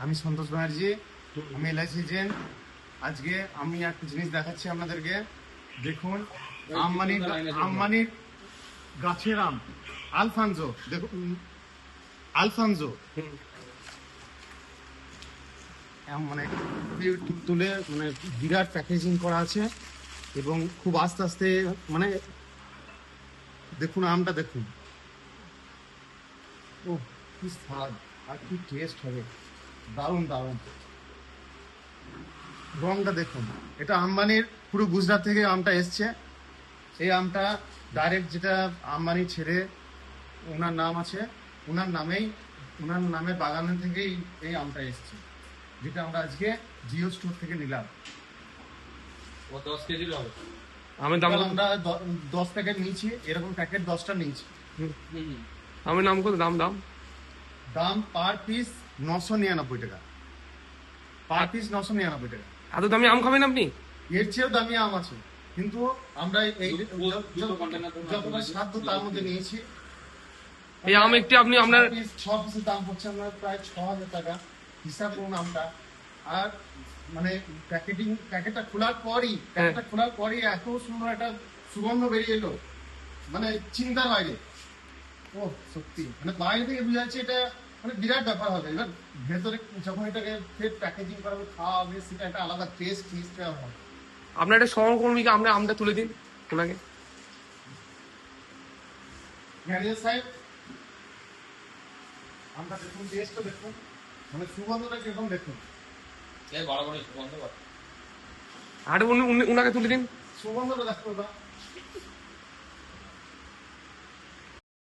আমি সন্তোষ ব্যানার্জি, আমি LIC agent. আজকে আমি একটা জিনিস দেখাচ্ছি আপনাদেরকে। দেখুন, আম্বানির গাছের আম আলফানজো। দেখুন আলফানজো মানে তুলে মানে বিরাট প্যাকেজিং করা আছে এবং খুব আস্তে আস্তে মানে দেখুন আমটা দেখুন, ও কি স্বাদ আর কি টেস্ট হবে, দারুণ দারুণ। রংটা দেখুন, এটা আম্বানির পুরো গুজরাট থেকে আমটা এসছে। এই আমটা ডাইরেক্ট যেটা আম্বানি ছেড়ে ওনার নাম আছে, ওনার নামের বাগান থেকেই এই আমটা এসছে, যেটা আমরা আজকে জিও স্টোর থেকে নিলাম। ও 10 কেজি হবে। আমি দাম আমরা 10 প্যাকেট নিয়েছি, এরকম প্যাকেট 10টা নিয়েছি। আমি নাম কত দাম দাম দাম পার পিস 999 টাকা, পার পিস 999 টাকা। এত দামি আম খাবেন আপনি? এর চেয়েও দামি আম আছে, কিন্তু আমরা এই যতটা সাধ্য তার মধ্যে নিয়েছি। এই আম একটি আপনি আপনার 6 পিসের দাম পড়ছে আপনার প্রায় 6000 টাকা। হিসাব করুন আমটা। আর মানে প্যাকেটটা খোলার পরই এত সুন্দর একটা সুগন্ধ বেরিয়ে এলো, মানে চিন্তার বাইরে। ও সত্যি মানে বাইরে থেকে বোঝা যাচ্ছে এটা মানে বিরাট ব্যাপার হবে। এবার ভেতরে যখন এটাকে ফের প্যাকেজিং করা হবে, খাওয়া হবে, সেটা একটা আলাদা টেস্ট হবে। আপনার একটা সহকর্মীকে আমরা আমটা তুলে দিন ওনাকে। ম্যানেজার সাহেব, আমরা দেখুন, টেস্টটা দেখুন, মানে সুগন্ধটা কিরকম দেখুন। এই বড় বড় সুগন্ধ। আর উনাকে তুলে দিন। সুগন্ধটা দেখো।